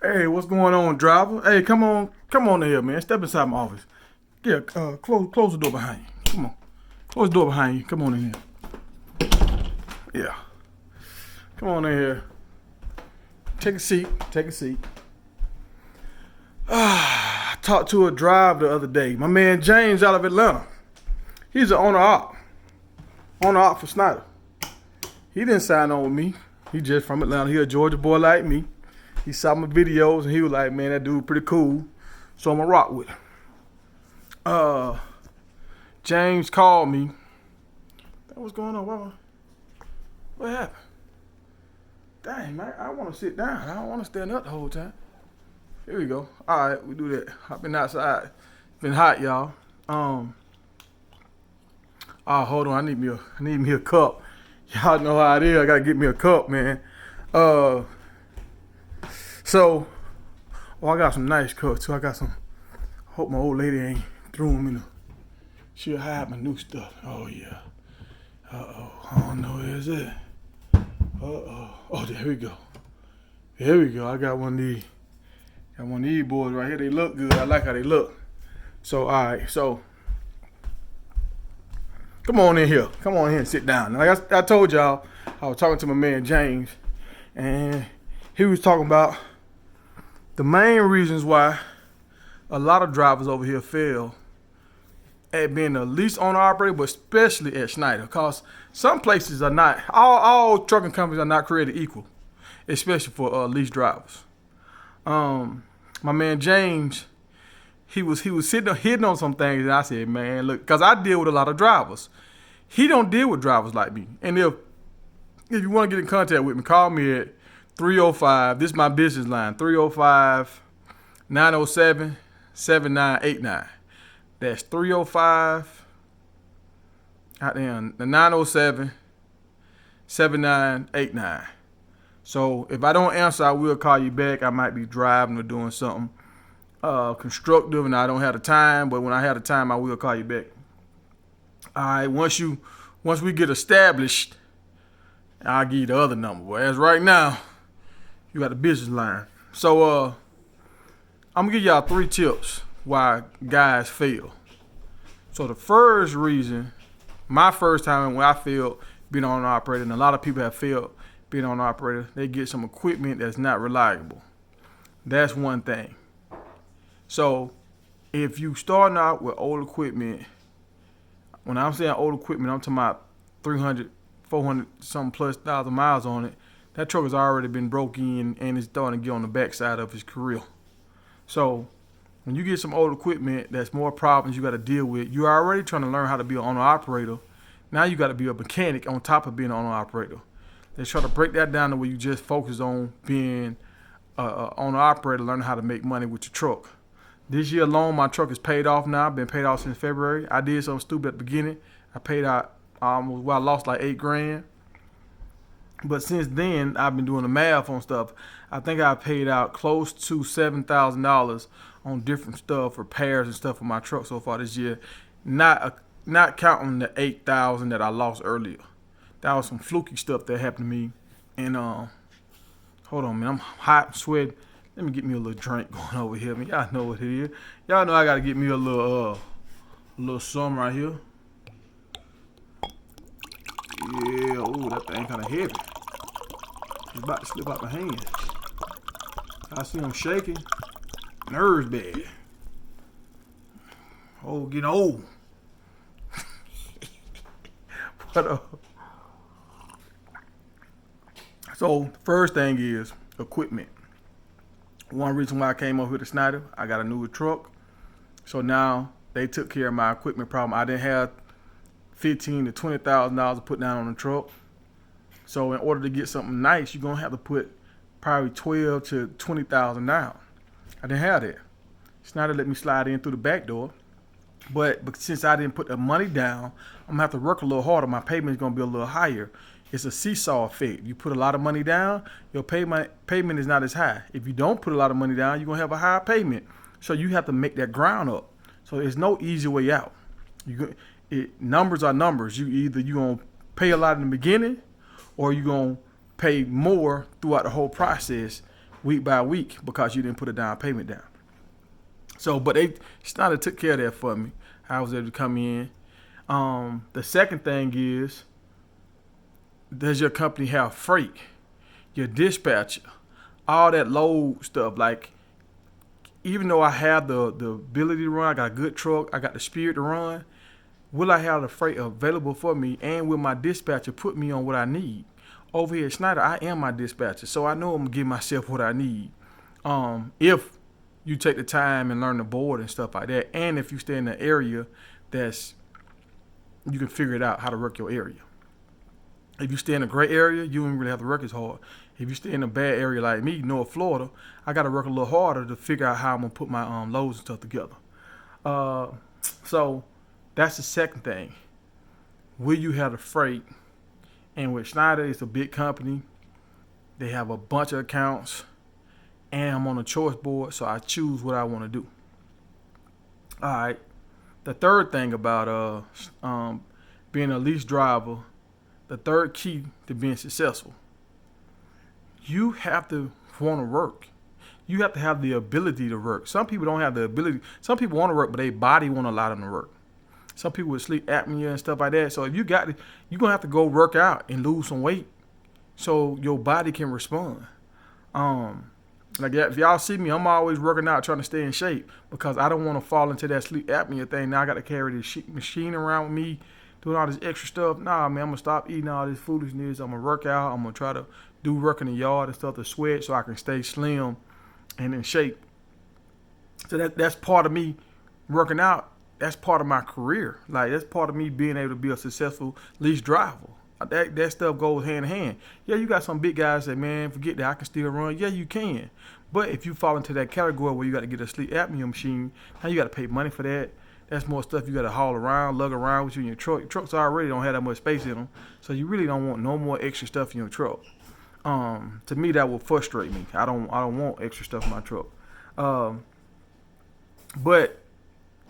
Hey, what's going on, driver? Hey, come on in here, man. Step inside my office. Yeah, close the door behind you. Come on, close the door behind you. Come on in here. Yeah, come on in here. Take a seat. Take a seat. I talked to a driver the other day. My man James out of Atlanta. He's an owner op for Snyder. He didn't sign on with me. He just from Atlanta. He a Georgia boy like me. He saw my videos and he was like, man, that dude pretty cool. So I'm gonna rock with him. James called me. What's going on? What happened? Dang, man, I wanna sit down. I don't wanna stand up the whole time. Here we go. All right, we do that. I've been outside. It's been hot, y'all. Oh, hold on. I need me a cup. Y'all know how it is. I gotta get me a cup, man. I got some nice cups too. I got some. Hope my old lady ain't threw them in the. She'll hide my new stuff. Oh yeah. I don't know where's it. Oh, there we go. Here we go. I got one of these. Got one of these boys right here. They look good. I like how they look. So all right. So come on in here. Come on in here and sit down. Like I told y'all, I was talking to my man James, and he was talking about the main reasons why a lot of drivers over here fail at being a lease owner operator, but especially at Schneider, because some places are not, all trucking companies are not created equal, especially for lease drivers. My man James, he was hitting on some things, and I said, man, look, because I deal with a lot of drivers. He don't deal with drivers like me. And if you want to get in contact with me, call me at 305, this is my business line, 305-907-7989. That's 305, the 907-7989. So if I don't answer, I will call you back. I might be driving or doing something constructive and I don't have the time, but when I have the time, I will call you back. All right, once we get established, I'll give you the other number. But as right now, you got a business line. So I'm gonna give y'all 3 tips why guys fail. So the first reason, my first time when I failed being an owner operator, and a lot of people have failed being an owner operator, they get some equipment that's not reliable. That's one thing. So if you starting out with old equipment, when I'm saying old equipment, I'm talking about 300, 400 something plus thousand miles on it. That truck has already been broke in and it's starting to get on the backside of his career. So when you get some old equipment that's more problems you got to deal with, you're already trying to learn how to be an owner operator. Now you got to be a mechanic on top of being an owner operator. They try to break that down to where you just focus on being an owner operator, learning how to make money with your truck. This year alone, my truck is paid off now. I've been paid off since February. I did something stupid at the beginning. I paid out I lost like $8,000. But since then, I've been doing the math on stuff. I think I paid out close to $7,000 on different stuff, repairs and stuff for my truck so far this year. Not counting the $8,000 that I lost earlier. That was some fluky stuff that happened to me. And hold on, man, I'm hot, sweating. Let me get me a little drink going over here, man. Y'all know what it is. Y'all know I gotta get me a little something right here. Yeah, ooh, that thing kind of heavy. It's about to slip out my hand. I see him shaking. Nerves bad. Oh, getting old. But so the first thing is equipment. One reason why I came over here to Snyder, I got a newer truck. So now they took care of my equipment problem. I didn't have $15,000 to $20,000 to put down on the truck. So in order to get something nice, you're gonna have to put probably $12,000 to $20,000 down. I didn't have that. Snyder let me slide in through the back door. But since I didn't put the money down, I'm gonna have to work a little harder. My payment is gonna be a little higher. It's a seesaw effect. You put a lot of money down, your payment is not as high. If you don't put a lot of money down, you're gonna have a higher payment. So you have to make that ground up. So there's no easy way out. Numbers are numbers. You gonna pay a lot in the beginning, or you gonna pay more throughout the whole process week by week because you didn't put a down payment down. So, but Schneider took care of that for me. I was able to come in. The second thing is, does your company have freight? Your dispatcher, all that load stuff. Like, even though I have the ability to run, I got a good truck, I got the spirit to run, will I have the freight available for me, and will my dispatcher put me on what I need? Over here at Schneider, I am my dispatcher, so I know I'm going to give myself what I need. If you take the time and learn the board and stuff like that, and if you stay in an area you can figure it out how to work your area. If you stay in a great area, you don't really have to work as hard. If you stay in a bad area like me, North Florida, I got to work a little harder to figure out how I'm going to put my loads and stuff together. So that's the second thing. Will you have the freight? And with Schneider, it's a big company. They have a bunch of accounts. And I'm on a choice board, so I choose what I want to do. All right. The third thing about being a lease driver, the third key to being successful, you have to want to work. You have to have the ability to work. Some people don't have the ability. Some people want to work, but their body won't allow them to work. Some people with sleep apnea and stuff like that. So if you got it, you're going to have to go work out and lose some weight so your body can respond. Like, if y'all see me, I'm always working out, trying to stay in shape because I don't want to fall into that sleep apnea thing. Now I got to carry this machine around with me, doing all this extra stuff. Nah, man, I'm going to stop eating all this foolishness. I'm going to work out. I'm going to try to do work in the yard and stuff to sweat so I can stay slim and in shape. So that's part of me working out. That's part of my career. Like, that's part of me being able to be a successful lease driver. That stuff goes hand in hand. Yeah, you got some big guys that, man, forget that, I can still run. Yeah, you can. But if you fall into that category where you got to get a sleep apnea machine, now you got to pay money for that. That's more stuff you got to haul around, lug around with you in your truck. Your trucks already don't have that much space in them, so you really don't want no more extra stuff in your truck. To me, that will frustrate me. I don't want extra stuff in my truck. But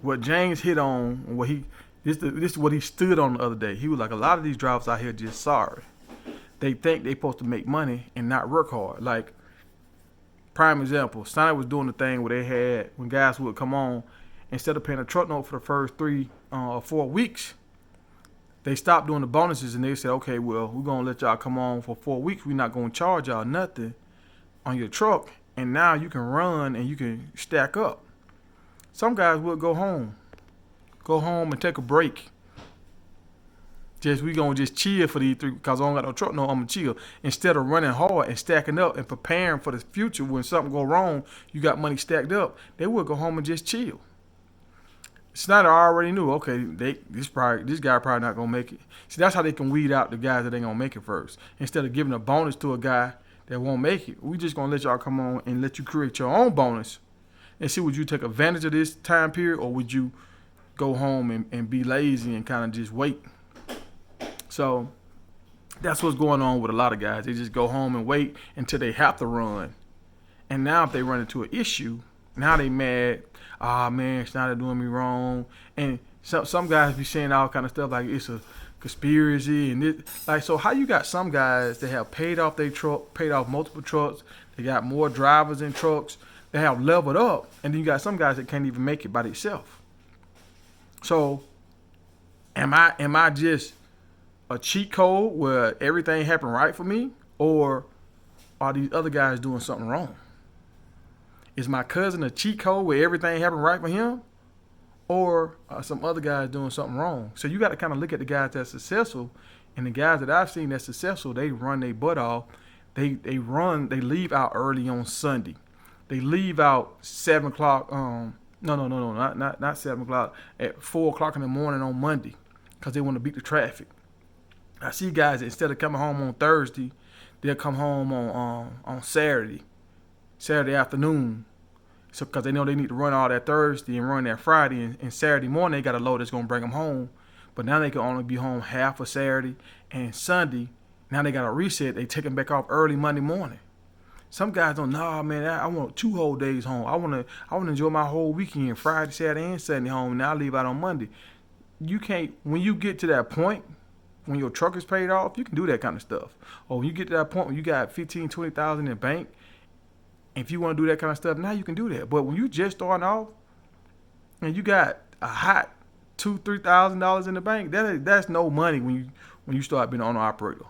what James hit on, this is what he stood on the other day. He was like, a lot of these drivers out here just sorry. They think they're supposed to make money and not work hard. Like, prime example, Sonic was doing the thing where they had, when guys would come on, instead of paying a truck note for the first 3 or 4 weeks, they stopped doing the bonuses and they said, okay, well, we're going to let y'all come on for 4 weeks. We're not going to charge y'all nothing on your truck. And now you can run and you can stack up. Some guys would go home and take a break. We gonna just chill for these 3 because I don't got no truck no, I'm gonna chill. Instead of running hard and stacking up and preparing for the future when something go wrong, you got money stacked up, they would go home and just chill. Snyder already knew, okay, this guy probably not gonna make it. See, that's how they can weed out the guys that ain't gonna make it first. Instead of giving a bonus to a guy that won't make it, we just gonna let y'all come on and let you create your own bonus and see, would you take advantage of this time period or would you go home and be lazy and kind of just wait. So that's what's going on with a lot of guys. They just go home and wait until they have to run. And now if they run into an issue, now they mad. Ah, man, Schneider doing me wrong. And some guys be saying all kind of stuff like it's a conspiracy and this. Like, so how you got some guys that have paid off their truck, paid off multiple trucks, they got more drivers in trucks, they have leveled up, and then you got some guys that can't even make it by themselves. So, am I just a cheat code where everything happened right for me, or are these other guys doing something wrong? Is my cousin a cheat code where everything happened right for him, or are some other guys doing something wrong? So you got to kind of look at the guys that's successful, and the guys that I've seen that's successful, they run their butt off. They leave out early on Sunday. They leave out 7 o'clock. Not 7 o'clock. At 4 o'clock in the morning on Monday, because they want to beat the traffic. I see guys that instead of coming home on Thursday, they'll come home on Saturday afternoon. So because they know they need to run all that Thursday and run that Friday, and Saturday morning they got a load that's gonna bring them home. But now they can only be home half of Saturday and Sunday. Now they got a reset. They take them back off early Monday morning. Some guys don't. Nah, man, I want 2 whole days home. I want to enjoy my whole weekend, Friday, Saturday, and Sunday home. And I leave out on Monday. You can't. When you get to that point, when your truck is paid off, you can do that kind of stuff. Or when you get to that point when you got 15, 20,000 in the bank, If you want to do that kind of stuff, now you can do that. But when you just starting off and you got a hot $2,000-3,000 in the bank, that's no money when you start being an owner operator.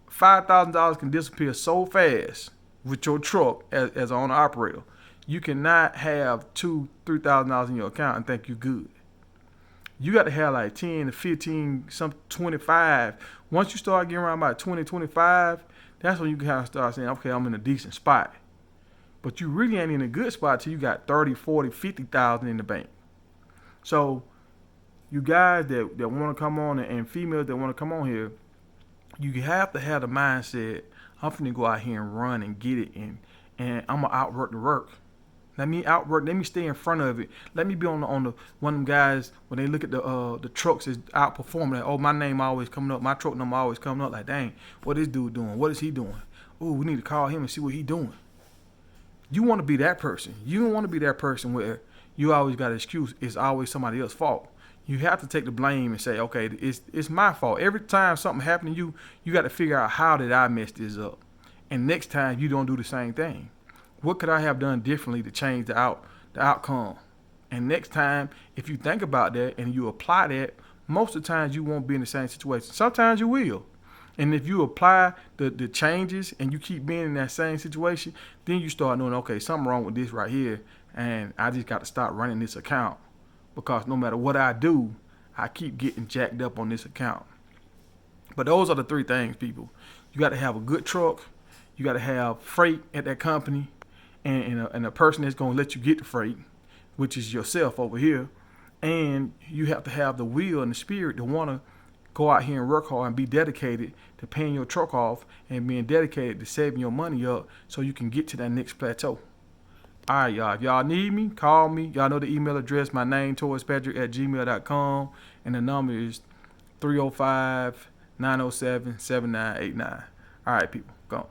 $5,000 can disappear so fast with your truck as an owner operator. You cannot have $2,000-3,000 in your account and think you're good. You got to have like 10 to 15, some 25. Once you start getting around about 20, 25, that's when you can kind of start saying, okay, I'm in a decent spot. But you really ain't in a good spot till you got 30, 40, 50,000 in the bank. So you guys that want to come on and females that want to come on here, you have to have the mindset, I'm finna go out here and run and get it, and I'm gonna outwork the work. Let me stay in front of it. Let me be on the one of them guys when they look at the trucks is outperforming. Like, oh, my name always coming up, my truck number always coming up. Like, dang, what is dude doing? What is he doing? Ooh, we need to call him and see what he doing. You want to be that person. You don't want to be that person where you always got an excuse. It's always somebody else's fault. You have to take the blame and say, okay, it's my fault. Every time something happened to you, you got to figure out how did I mess this up. And next time you don't do the same thing. What could I have done differently to change the outcome? And next time, if you think about that and you apply that, most of the times you won't be in the same situation. Sometimes you will. And if you apply the changes and you keep being in that same situation, then you start knowing, okay, something wrong with this right here, and I just got to start running this account. Because no matter what I do, I keep getting jacked up on this account. But those are the three things, people. You got to have a good truck. You got to have freight at that company, and a person that's going to let you get the freight, which is yourself over here. And you have to have the will and the spirit to want to go out here and work hard and be dedicated to paying your truck off and being dedicated to saving your money up so you can get to that next plateau. All right, y'all. If y'all need me, call me. Y'all know the email address. My name, TorresPatrick@gmail.com. And the number is 305-907-7989. All right, people. Go on.